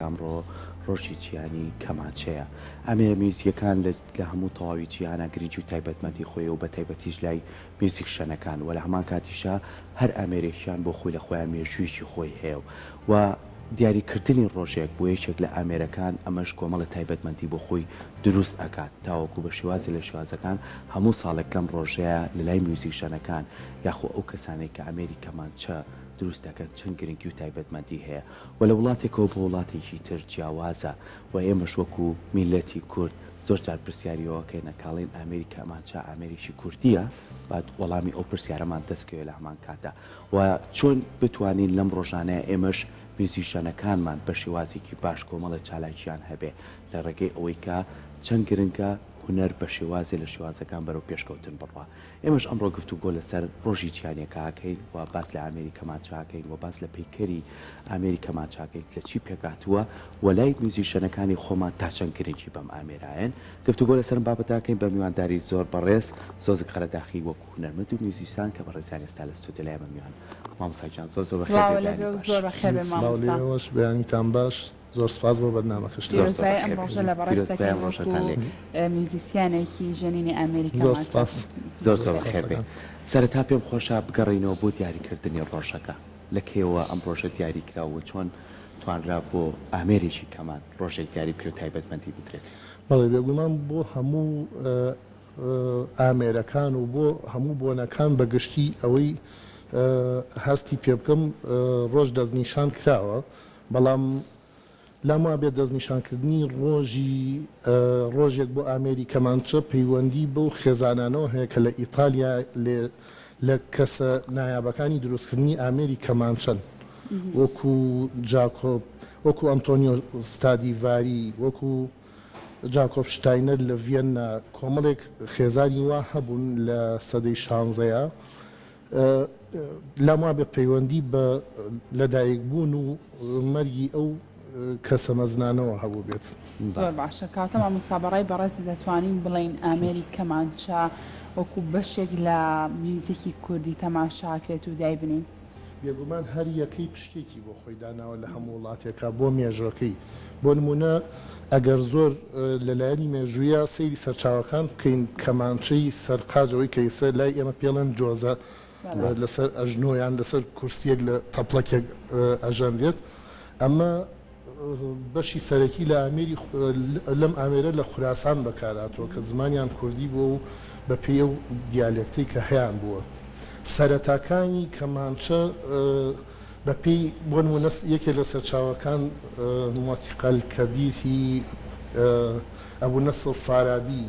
ئەمڕۆ ڕۆژی جیانی کەمانچەیە. ئەمێرە میوزیەکان لە هەموو تەواوی جیهانە گرنگی و تایبەتمەندی خۆی و بە تایبەتیش لای میوزیک شەنەکان و لە هەمان کاتیشە هەر ئەمێرێکیان بۆ خۆی لە خۆیان مێژوویشی خۆی هەیە و دیاریکردنی ڕۆژێک بۆ یەکێک لە ئامێرەکان ئەمەش کۆمەڵە تایبەتمەندی بۆ خۆی دروست ئەکات تاوەکو بە شێوازی لە شێوازەکان هەموو ساڵێک لەم ڕۆژەیە لە لای میوزیک شەنەکان یاخۆ ئەو کەسانێک کە ئەمێری کەمانچە دروست دەکەن چەند گرنگی و تایبەتمەندی هەیە و لە وڵاتێکەوە بۆ وڵاتێکی تر جیاوازە و ئێمەش وەکو میلەتی کورد زۆر جار پرسیاریەوەکەی نەکاڵین ئامێری کەمانچە ئامێریشی کوردیە بعد وەڵامی ئەو پرسیارەمان دەستکەوێت لە هەمان کاتدا و چۆن بتوانین لەم ڕۆژانەیە ئێمەش میوزیشەنەکانمان بە شێوازێکی باش کۆمەڵە چالاکیان هەبێ لە ڕێگەی ئەوەی کە چەند گرنگە هونەر بە شێوازی لە شێوازەکان بەرەو پێشکەوتن بڕوا. ئێمەش ئەمڕۆ گفتوگۆ لەسەر ڕۆژی جیهانیەکەکەین و باس لە ئامێری کەمانچاکەین و باس لە پەیکەری ئامێری کەمانچاکەین لە چی پێکاتووە و لای میوزیشەنەکانی خۆمان تا چەند گرنگی بەم ئامێرایەن گفتوگۆ لەسەر بابەتاکەین بە میوانداری زۆر بەڕێز زۆزک خەرەداخی وەکو هونەرمەند و میوزیسان کە بە ڕێزیان ئێستا لە ستودیۆ لای میوان مامۆستاجان زۆر زۆر بەخێرەوەش بەیانیتان باش زۆر سپاس بۆ بەرنامەکەش ئەم ڕۆژە لە بەڕێستەکەی میوزیسیانێکی ژەنینی ئەمریکا زۆر زۆر بەخێر بێ. سەرەتا پێم خۆشە بگەڕینەوە بۆ دیاریکردنی ڕۆژەکە لە کێوە ئەم ڕۆژە دیاری کراوە چۆن توانرا بۆ ئامێرێکی کەمان ڕۆژێک دیاری کرد تایبەتمەندی بدرێت. بەڵێ بێگومان بۆ هەموو ئامێرەکان و بۆ هەموو بۆنەکان بەگشتی ئەوەی هەستی پێ بکەم ڕۆژ دەستنیشان کراوە بەڵام لەما بێت دەستنیشانکردنی ڕۆژێک بۆ ئامێری کەمانچە پەیوەندی بەو خێزانانەوە هەیە کە لە ئیتالیا لە کەسە نایابەکانی دروستکردنی ئامێری کەمانچەن وەکو جاکۆب وەکو ئەنتۆنیۆ ستادیڤاری وەکو جاکۆب شتاینەر لە ڤێننا کۆمەڵێک خێزانی وا هەبوون لە سەدەی شانزەیە لەما بێ پەیوەندی بە لەدایکبوون و مەرگی ئەو کەسە مەزنانەوە هەبوو بێت. زۆر باشە کاتەما مسابەڕای بەڕێزی دەتوانین بڵین ئامێری کەمانچە وەکو بەشێک لە میوزیکی کوردی تەماشاکرێت و دایبنین. بێگومان هەر یەکەی پشتێکی بۆ خۆی داناوە لە هەموو وڵاتێکە بۆ مێژوەکەی بۆ نمونە ئەگەر زۆر لەلایەنی مێژوویە سەیری سەرچاوەکان بکەین کەمانچەی سەرقاجەوەی کەیسە لای ئێمە پێڵەن جۆزە لەسەر ئەژنۆیان لەسەر کورسیەک لە تەپڵەکێک ئەژەندێت ئەمە بەشی سەرەکی لە ئامێری لەم ئامێرە لە خوراسان بەکاراتەوە کە زمانیان کوردی بووە و بە پێی و دیالێکتەی کە هەیان بووە. سەرەتاکانی کەمانچە بە پێی بۆ نمونە یەکێک لە سەرچاوەکان مۆسیقەل کەبیری ئەبوو نەسڵ فارابی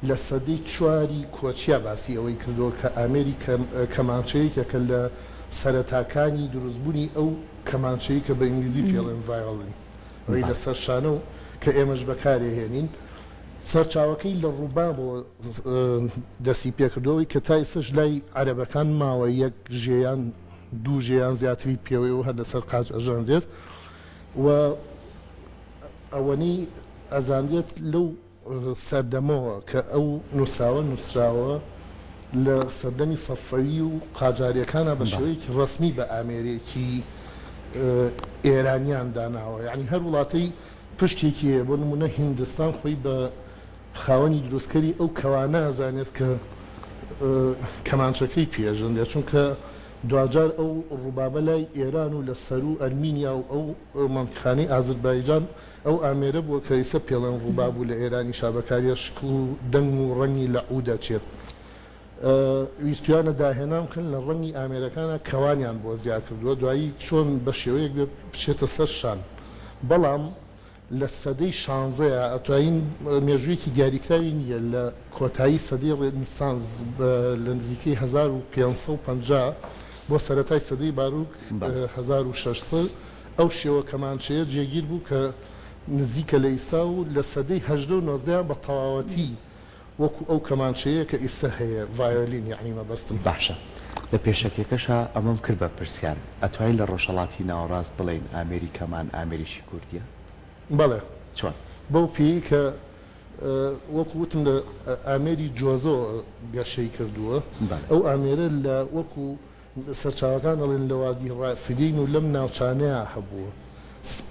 لە سەدەی چواری کۆچیا باسی ئەوەی کردەوە کە ئامێری کەمانچەیەکە لە سەرەتاکانی دروستبوونی ئەو کەمانچەیە کە بە ئینگلیزی پێڵێن ڤایۆڵین ئەوەی لەسەر شانە و کە ئێمەش بەکارێهێنین سەرچاوەکەی لە ڕووبا بۆ دەستی پێکردەوەی کە تا ئێستاش لای عەرەبەکان ماوە یەک ژێیان دوو ژێیان زیاتری پێوەی و هەر لەسەر قاج ئەژەندێت و ئەوەنەی ئەزانێت لەو سەردەمەوە کە ئەو نووسراوە لە سەردەمی سەفەوی و قاجاریەکانە بە شێوەیەکی ڕسمی بە ئامێرێکی ئێرانیان داناوە یعنی هەر وڵاتەی پشتێکی بۆ نمونە هیندستان خۆی بە خاوەنی دروستکەری ئەو کەوانە ئەزانێت کە کەمانچەکەی پێژەندێت چونکە دوجار ئەو ڕووبابە لای ئێران و لە سەر و ئەرمینیا و ئەو مەمتیخانەی ئازربایجان ئەو ئامێرە بووە کە ئێستا پێڵەن ڕووبا بوو لە ئێرانی شابەکاریە شکڵ و دەنگ و ڕەنگی لە عود دەچێت ویستویانە داهێنام کردن لە ڕەنگی ئامێرەکانە کەوانیان بۆ زیاد کردووە دوایی چۆن بە شێوەیەک بچێتە سەر شان بەڵام لە سەدەی شانزەیە ئەتوانین مێژوویەکی دیاریکراوی نییە لە کۆتایی سەدەی ڕێنیسانس لە نزیکەی 1550 بۆ سەرەتای سەدەی باروک 1600 ئەو شێوە کەمانچەیە جێگیر بوو کە نزیکە لە ئیستا و لە سەدەی 19 بە تەواوەتی وەکو ئەو کەمانچەیە کە ئیستا هەیە ڤایۆلین یعنی مەبەستم باشە. لە پێشەکێکەشە ئەمەم کرد بە پرسیار ئەتوانین لە ڕۆژهەڵاتی ناوەڕاست بڵێن ئامێری کەمان ئامێریشی کوردیە؟ بەڵێ چۆن؟ بەو پێی کە وەکو وتم لە ئامێری جۆزۆ گەشەی کردووە ئەو ئامێرە لە وەکو سەرچاوەکان دەڵێن لە وادی ڕافدین و لەم ناوچانەیە هەبووە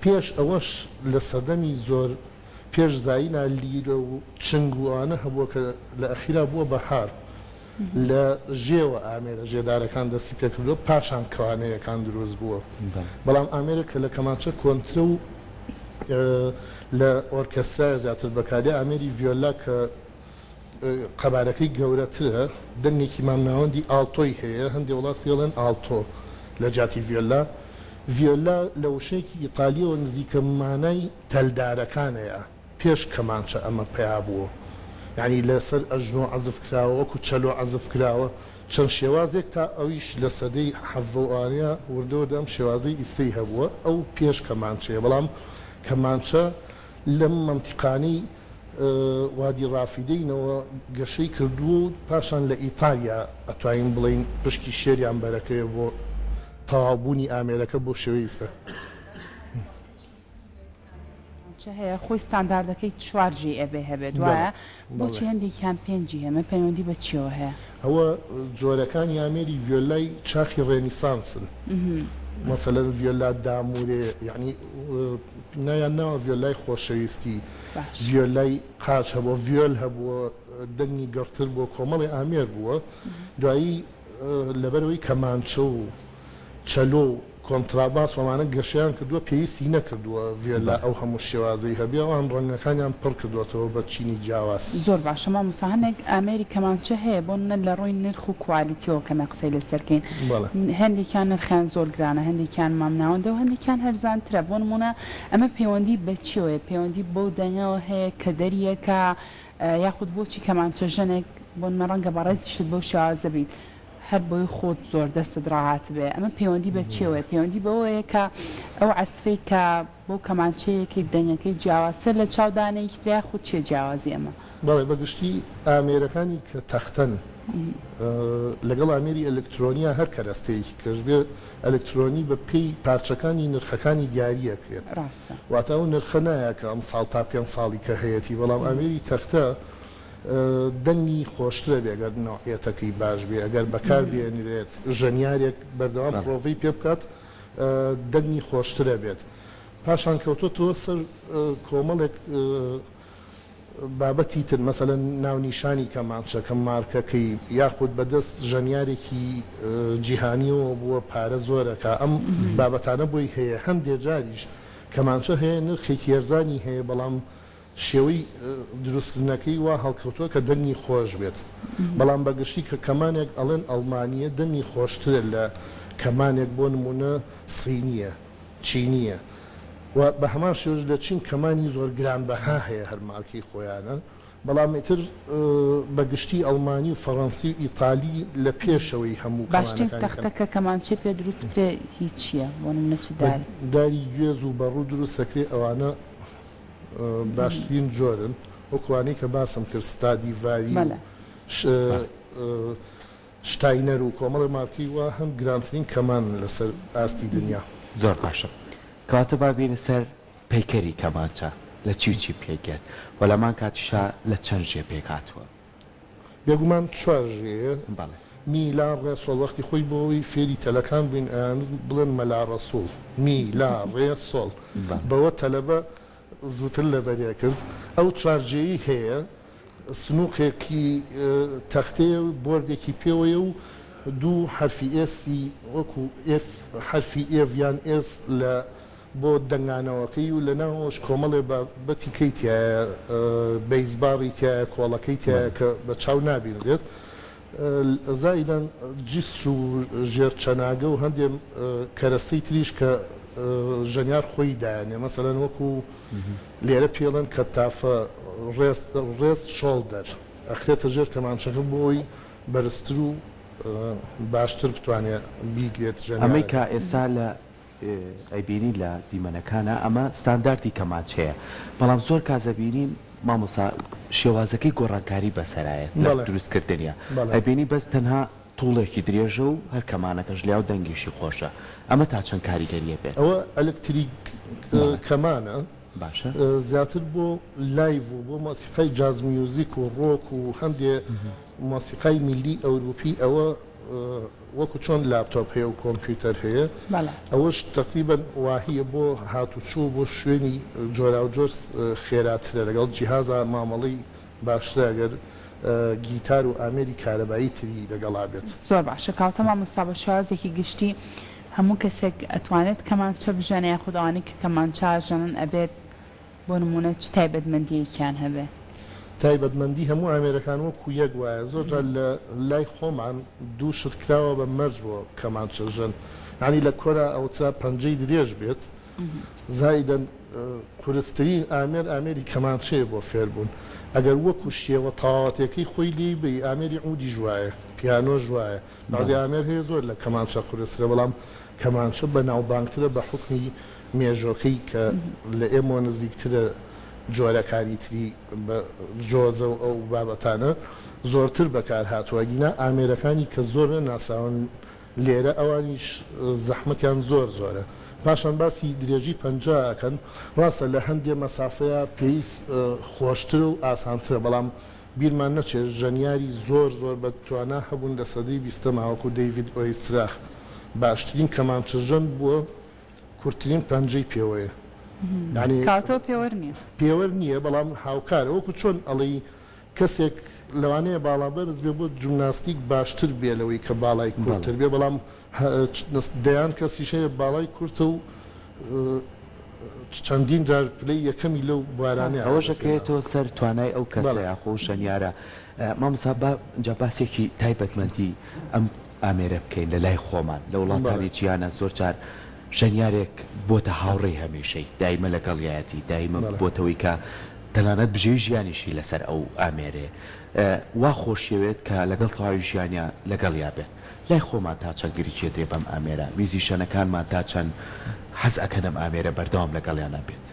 پێش ئەوەش لە سەردەمی زۆر پێش زاینا لیرە و چنگوانە هەبووە کە لە ئەخیرا بووە بە هار لە ژێوە ئامێرە ژێدارەکان دەستی پێکردووە پاشان کەوانەیەکان دروست بووە بەڵام ئامێرە کە لە کەمانچە کۆنترە و لە ئۆرکەسترای زیاتر بەکاری ئامێری ڤیۆلا کە قەبارەکەی گەورەترە دەنگێکی مامناوەندی ئالتۆی هەیە هەندێک وڵات پێڵێن ئالتۆ لە جاتی ڤیۆلا ڤیۆلا لە وشەیەکی ئیتالیەوە نزیکە مانای تەلدارەکانەیە پێش کەمانچە ئەمە پیا بووە یعنی لەسەر ئەژنۆ عەزف کراوە وەکو چەلۆ عەزف کراوە چەند شێوازێک تا ئەویش لە سەدەی حەڤەوانەیە وردەوەدەم شێوازەی ئیسەی هەبووە ئەو پێش کەمانچەیە بەڵام کەمانچە لەم مەنتیقانەی وادی ڕافیدەینەوە گەشەی کردووە و پاشان لە ئیتالیا ئەتوانین بڵین پشکی شێریان بەرەکەیە بۆ تەواوبوونی ئامێرەکە بۆ شێوەیستە هەیە خۆی ستانداردەکەی 4G ئەبێ هەبێت وایە بۆچی هەندێکیان 5G هەمە پەیوەندی بە چیەوە هەیە ئەوە جۆرەکانی ئامێری ڤیۆلای چاخی ڕێنیسانسن مەسەلەن ڤیۆلا دامورێ یعنی نایان ناوە ڤیۆلای خۆشەویستی ڤیۆلای قاچ هەبووە ڤیۆل هەبووە دەنگی گەڕتر بۆ کۆمەڵی ئامێر بووە دوایی لەبەرەوەی کەمانچە و چەلۆ و کۆنتراباس وەمانە گەشیان کردووە پێویستی نەکردووە ڤیۆلا ئەو هەموو شێوازەی هەبێ ئەوان ڕەنگەکانیان پڕ کردوێتەوە بە چینی جیاواز زۆر باشە مامۆستا هەندێک ئامێری کەمانچە هەیە بۆ لە ڕۆی نرخ و کوالیتیەوە کەمە قسەی لەسەرکەین هەندێکیان نرخیان زۆر گرانە هەندێکیان مامناوەندە و هەندێکیان هەرزانترە بۆ نمونە ئەمە پەیوەندی بە چیەوەیە پەیوەندی بۆ دەنگەوە هەیە کە دەریەکە یاخود بۆچی کەمانچە ژنێک بۆ نمە ڕەنگە بەڕێزیشت بۆ شێوازە بیت هەر بۆی خۆت زۆر دەستت ڕاهات بێ ئەمە پەیوەندی بە چیەوەیە پەیوەندی بەوەیە کە ئەو عەسفەی کە بۆ کەمانچەیەکی دەنگەکەی جیاوازتر لە چاودانەیەکی تریا خۆت چیە جیاوازی ئەمە بەڵێ بەگشتی ئامێرەکانی کە تەختەن لەگەڵ ئامێری ئەلکترۆنیا هەر کەرەستەیەکی کەش بێ ئەلکترۆنی بە پێی پارچەکانی نرخەکانی دیاریەکرێت واتە ئەو نرخە نایە کە ئەم ساڵ تا 5 ساڵی کە هەیەی بەڵام ئامێری تەختە دەنگی خۆشترە بێ ئەگەر نوعیەتەکەی باش بێ ئەگەر بەکار بێنرێت ژەنیارێک بەردەوام پرۆڤی پێ بکات دەنگی خۆشترە بێت پاشان کەوتۆتەوە سەر کۆمەڵێک بابەتی تر مەسەلەن ناونیشانی کەمانچە کە مارکەکەی یاخود بەدەست ژەنیارێکی جیهانیەوە بووە پارە زۆرەکە ئەم بابەتانە بۆی هەیە هەندێک جاریش کەمانچە هەیە نرخێکی هێرزانی هەیە بەڵام شێوەی دروستکردنەکەی وا هەڵکەوتووە کە دەنگی خۆش بێت بەڵام بەگشتی کە کەمانێک ئەڵێن ئەڵمانیە دەنگی خۆشترە لە کەمانێک بۆ نمونە سینیە چینیە و بە هەمان شێوەش لە چین کەمانی زۆر گرانبەها هەیە هەر مارکی خۆیانە بەڵام ئیتر بەگشتی ئەڵمانی و فەڕەنسی و ئیتالی لە پێشەوەی هەموو باشترین تەختەکە کەمانچێ پێ دروست بکرێ هیچ چییە بۆ نمونە چی داری داری گوێز و بەڕوو دروست سەکرێ ئەوانە باشترین جۆرن وەکوانەی کە باسم کرد ستادی ڤاری شتاینەر و کۆمەڵی مارکی وە هەم گرانترین کەمان لەسەر ئاستی دنیا زۆر باشە کەواتە با بینە سەر پەیکەری کەمانچە لە چی پێگەر و لەمان کاتیشا لە چەند ژێ پێکاتوە بێگومان 4ژەیە میلا ڕێسۆڵ وەختی خۆی بۆەوەی فێری تەلەکان بووین بڵێن مەلا ڕەسوڵ میلا ڕێسۆڵ بەوە تەلەبە زووتر لەبەریا کرد ئەو 4ژەیی هەیە سنووقێکی تەختەیە بۆردێکی پێوەیە و دوو حرفی ئێسی وەکو حرفی ئێڤیان ئێس لە بۆ دەنگانەوەکەی و لە ناوەش کۆمەڵێ بەتی کەیتیایە بەیزباڕی تایە کۆڵەکەی تایە کە بە چاو نابینرێت زایدان جیس و ژێرچەناگە و هەندێک کەرەستەی تریش کە ژەنیار خۆی دایانێ مەسەلەن وەکو لێرە پێڵەن کە تافە ڕێست شۆڵدەر ئەخرێتە ژێر کەمانچەکە بۆی بەرزتر و باشتر بتوانێت بیگرێت ئەمەی کە ئێستا لە ئەیبینی لە دیمەنەکانە ئەمە ستانداردی کەمانچەیە بەڵام زۆر کازەبینین مامۆسا شێوازەکەی گۆڕانکاری بەسەرایەت لە دروستکردنیە ئەیبینی بەس تەنها توڵێکی درێژە و هەر کەمانەکەش لیا و دەنگیشی خۆشە ئەمە تا چەند کاریگەریە بێت ئەوە ئەلکتریک کەمانە باشە زیاتر بۆ لایڤ و بۆ مۆسیقای جاز میوزیک و ڕۆک و هەندێک مۆسیقای میلی ئەوروپی ئەوە وەکو چۆن لاپتۆپ هەیە و کۆمپیوتەر هەیە ئەوەش تقریبا واهەیە بۆ هاتوچوو بۆ شوێنی جۆرا و جۆر خێراترە لەگەڵ جیهازە مامەڵی باشترە ئەگەر گیتار و ئامێری کارەبایی تری لەگەڵا بێت. زۆر باشە کاوتە مامۆستا بە شێوازێکی گشتی هەموو کەسێک ئەتوانێت کەمانچە بژەنە یاخود ئەوانەی کە کەمانچە ژەنن ئەبێت بۆ نمونە چ تایبەتمەندیەکیان هەبێ؟ تایبەتمەندی هەموو ئامێرەکان وەکو یەک وایە زۆرجار لە لای خۆمان دوو شت کراوە بە مەرج بۆ کەمانچە ژەن یعنی لە کۆرە ئەوترا پەنجەی درێژ بێت زایدەن قورسترین ئامێری کەمانچەیە بۆ فێربوون ئەگەر وەکو شێوە تەواوەتەکەی خۆی لی بە ئامێری عودی ژوایە پیانۆ ژوایە بازی ئامێر هەیە زۆر لە کەمانچە قورسترە بەڵام کەمانچە بە ناوبانگترە بە حکمی مێژۆکەی کە لە ئێمە نزیکترە جۆرەکانی تری بە جۆزە و ئەو بابەتانە زۆرتر بەکار هاتووەگینا ئامێرەکانی کە زۆر ناسراون لێرە ئەوانیش زەحمەتیان زۆرە پاشان باسی درێژی پەنجەکەن ڕاستە لە هەندێ مەسافەیە پێویست خۆشتر و ئاسانترە بەڵام بیرمان نەچێت ژەنیاری زۆر بەتوانە هەبوون لە سەدەی 20 ماوەکو دەیڤید ئۆیستراخ باشترین کەمانچەژەن بووە کورتترین پەنجەی پێوەیە کاتۆ پێوە نییە پێوە نییە بەڵام هاوکارە وەکو چۆن ئەڵی کەسێک لەوانەیە باڵابەرز بێ بۆ جومناستیک باشتر بێلەوەی کە باڵای کورتتر بێ بەڵام دەیان کەسیشەیە باڵای کورتە و چەندین جار پلەی یەکەمی لەو بارانێ ئەوەشەکەێتەوە سەر توانای ئەو کەسەیە خۆ شەنیارە مامۆستا جا باسێکی تایبەتمەندی ئەم ئامێرە بکەین لە لای خۆمان لە وڵاتانی جیانە زۆر جار ژەنیارێک بۆتە هاوڕێی هەمیشەی دایمە لەگەڵیەتی دایمە بۆتەوەی کە تەنانەت بژێ ژیانیشی لەسەر ئەو ئامێرێ وا خۆشیەوێت کە لەگەڵ تەواوی ژیانیا لەگەڵیا بێت لای خۆمان تا چەند گریچێ درێ بەم ئامێرە میوزیشەنەکانمان تا چەند حەز ئەکەنم ئامێرە بەردەوام لەگەڵیانە بێت.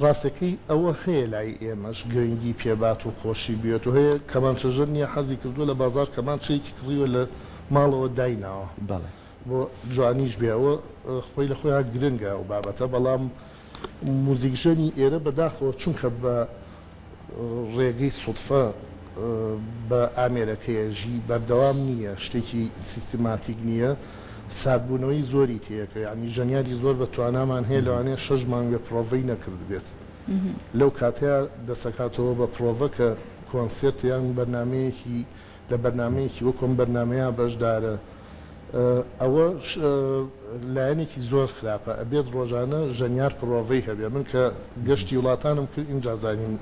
ڕاستەکەی ئەوە هەیە لای ئێمەش گرنگی پێبات و خۆشی بێت و هەیە کەمانچەژەر نییە حەزی کردووە لە بازار کەمانچەیەکی کڕیوە لە ماڵەوە دایناوە بەڵێ بۆ جوانیش بێەوە خۆی لە خۆیان گرنگە و بابەتە بەڵام موزیکژەنی ئێرە بەداخەوە چونکە بە ڕێگەی سوتفە بە ئامێرەکەیەژی بەردەوام نییە شتێکی سیستماتیک نییە سادبوونەوەی زۆری تێەکە ینی ژەنیاری زۆر بە توانامان هەیە لەوانەیە 6 مانگ بێ پرۆڤەی نەکرد بێت لەو کاتەیە دەسەکاتەوە بە پرۆڤە کە کۆنسێرت یان بەرنمەیەکی لە بەرنمەیەکی وەکۆم بەرنمەیە بەشدارە ئەوە لایەنێکی زۆر خراپە ئەبێت ڕۆژانە ژەنیار پرۆڤەی هەبێ من کە گەشتی وڵاتانم کرد اینجا زانین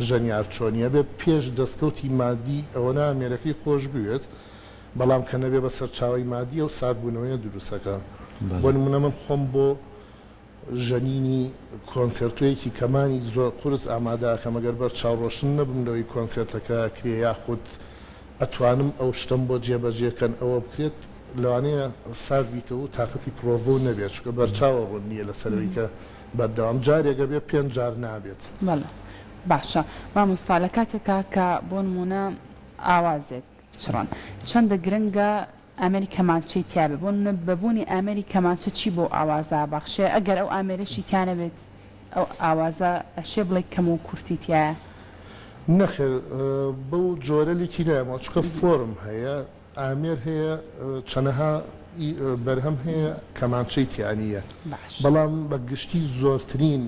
ژەنیار چۆنیە بێ پێش دەستکەوتی مادی ئەوە ئامێرەکەی خۆش بوێت بەڵام کە نەبێ بە سەرچاوی مادی و سادبوونەوەی دروستەکە بۆ نمونە من خۆم بۆ ژەنینی کۆنسرتۆیەکی کەمانی زۆر قورس ئامادەکەم ئەگەر بەر چاوڕۆشن نەبم لەوەی کۆنسرتەکە کرێ یاخود ئەتوانم ئەو شتم بۆ جێبەجێکەن ئەوە بکرێت لەوانەیە سارد بیتەوە و تااقەتی پرۆڤ نەبێت چکە بەرچاوە ڕوون نییە لە سەرەوەی کە بەردەوام جارێگە بێ 5 جار نابێت. باشە مامۆستا لە کاتێکا کە بۆ نمونە ئاوازێک بچڕن چەندە گرنگە ئامێری کەمانچەی تیاابێ بۆ بەبوونی ئامێری کەمانچە چی بۆ ئاوازە بەخشێ ئەگەر ئەو ئامێرەشی کانە بێت ئەو ئاوازە ئەشێ بڵێ کەم و کورتی تایە نەخێر بەو جۆرەێکی نایمەوە چکە فۆرم هەیە ئامێر هەیە چەنەها بەرهەم هەیە کەمانچەی تیانیە بەڵام بە گشتی زۆرترین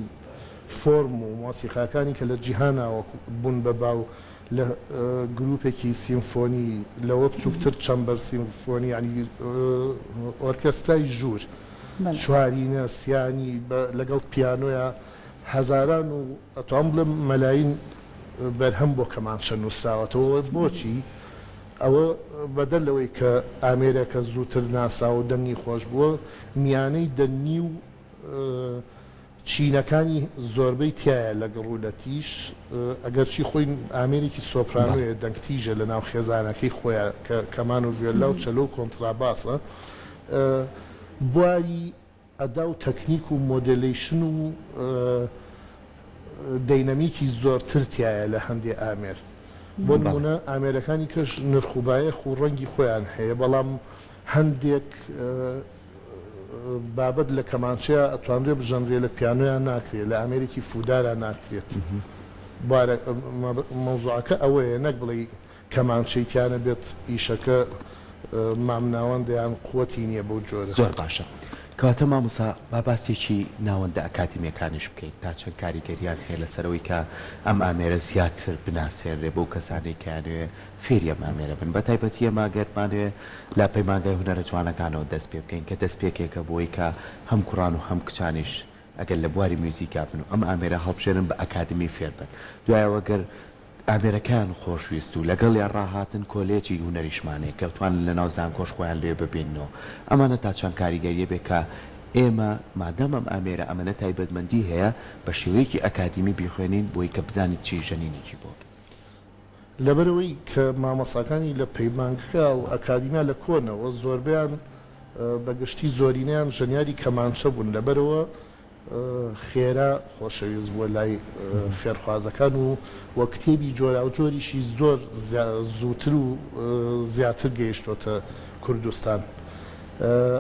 فۆرم و مۆسیقاکانی کە لە جیهاناوە بوون بە باو لە گرروپێکی سیمفۆنی لەوە بچووکتر چەمبەر سیمفۆنی ینی ئۆرکەسترای ژوور چوارینە سیانی لەگەڵ پیانۆیە هەزاران و ئەتوان بڵێ مەلاین بەرهەم بۆ کەمانچە نووسراوەتەوە بۆچی ئەوە بەدەلەوەی کە ئامێرەکە زووتر ناسراوە دەنی خۆش بووە میانەی دەنی و چینەکانی زۆربەی تایە لە گەڕولەتیش ئەگەر چی خۆی ئامێرێکی سۆپرانۆیە دەنگتیژە لە ناو خێزانەکەی خۆیان کە کەمان و ڤێلا و چەلۆ و کۆنتراباسە بواری ئەدا و تەکنیک و مۆدلیشن و دەینەمیکی زۆرتر تایە لە هەندێک ئامێر بۆ نمونە ئامێرەکانی کەش نرخوبایە و ڕەنگی خۆیان هەیە بەڵام هەندێک بابەت لە کەمانچەیە ئەتوانرێ بژەنرێ لە پیانۆیان ناکرێت لە ئامێریکی فودارە ناکرێت مەوزوعەکە ئەوەیە نەک بڵێ کەمانچەی تیانە بێت ئیشەکە مامناوەندیان قووەتی نییە بەو جۆرە. زۆر باشە کەواتە مامۆستا با باسێکی ناوەندە ئەکادمیەکانیش بکەیت تا چەند کاریگەریان هەیە لەسەرەوەی کە ئەم ئامێرە زیاتر بناسێنرێ بۆ کەسانێک کەیانوێ فێری ئەم ئامێرە بن بە تایبەتی ئەمە گەرمانوێ لا پەیمانگای هونەرە جوانەکانەوە دەست پێ بکەین کە دەست پێکێکە بۆی کە هەم کوڕان و هەم کچانیش ئەگەر لە بواری میوزیکا بن و ئەم ئامێرە هەڵبژێرن بە ئەکادمی فێر بن دوایەوە گەر ئامێرەکان خۆشویست و لەگەڵ یان ڕاهاتن کۆلێجی هونەریشمانەیە کە بتوانن لە ناو زانکۆش خۆیان لێ ببینەوە ئەمانە تا چەند کاریگەریە بێ کە ئێمە مادەم ئەم ئامێرە ئەمەنە تایبەتمەندی هەیە بە شێوەیەکی ئەکادمی بیخوێنین بۆی کە بزانیت چی ژەنینێکی بۆ لەبەرەوەی کە مامۆساکانی لە پەیمانگەکە و ئەکادیمیا لە کۆنەوە زۆربیان بەگشتی زۆرینیان ژەنیاری کەمانچە بوون لەبەرەوە خێرا خۆشەویست بووە لای فێرخوازەکان و وە کتێبی جۆرا و جۆریشی زۆر زووتر و زیاتر گەیشتۆتە کوردستان.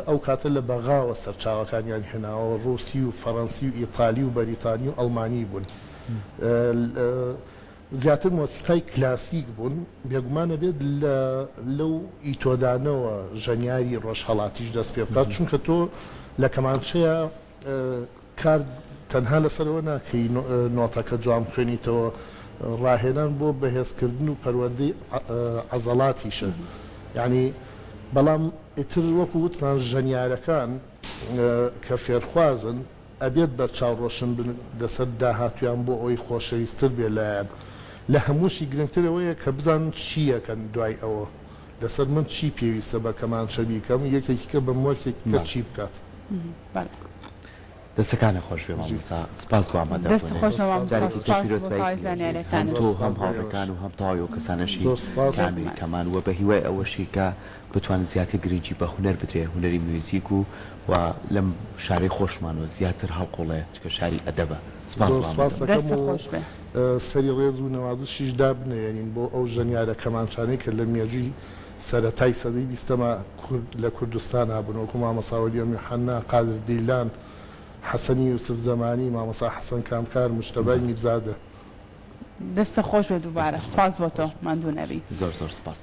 ئەو کاتە لە بەغاوە سەرچاوەکانیان هێناوە ڕوسی و فەڕەنسی و ئیتالی و بەریتانی و ئەڵمانی بوون. زیاتر مۆسیقای کلاسیک بوون بێگومانە بێت لەو ئیتۆدانەوە ژەنیاری ڕۆژهەڵاتیش دەست پێ بکات چونکە تۆ لە کەمانچەیە کار تەنها لەسەرەوە ناکەی نۆتەکە جوام خوێنیتەوە ڕاهێنان بۆ بەهێزکردن و پەروەردەی عەزەڵاتیشە یعنی بەڵام ئیتر وەکو وتمان ژەنیارەکان کە فێرخوازن ئەبێت بەرچاوڕۆشن بن لەسەر داهاتویان بۆ ئەوی خۆشەویستتر بێ لایەن لە هەمووشی گرنگترەوەیە کە بزان چیەکەن دوای ئەوە لەسەر من چی پێویستە بە کەمانچە بیکەم یەکێکیکە بە مۆرکێککە چی بکات. دەستەکانە خۆش بێ مامۆستا سپاس بۆ ئامادەبوونێت تۆ هەم هاوڕەکان و هەم تەواوی و کەسانەشی کامیکەمان وە بە هیوای ئەوەشی کە بتوانن زیاتر گرنگی بە هونەر بدرێ هونەری میوزیک و لەم شاری خۆشمانەوە زیاتر هەڵقوڵێ چکە شاری ئەدەبە سپاس سەری ڕێز و نەوازشیش دابنێنین بۆ ئەو ژەنیارە کەمانچانەی کە لە مێژووی سەرەتای سەدەی بیستەمە لە کوردستان هابوون وەکو مامۆستا وەلیەم حەنا قادر دیلان حەسەنی یوسف زەمانی مامۆستا حەسەن کامکار مجتەبای میرزادە دەستە خۆش بێ دووبارە سپاس بۆ تۆ ماندوو نەبیت زۆر زۆر سپاس.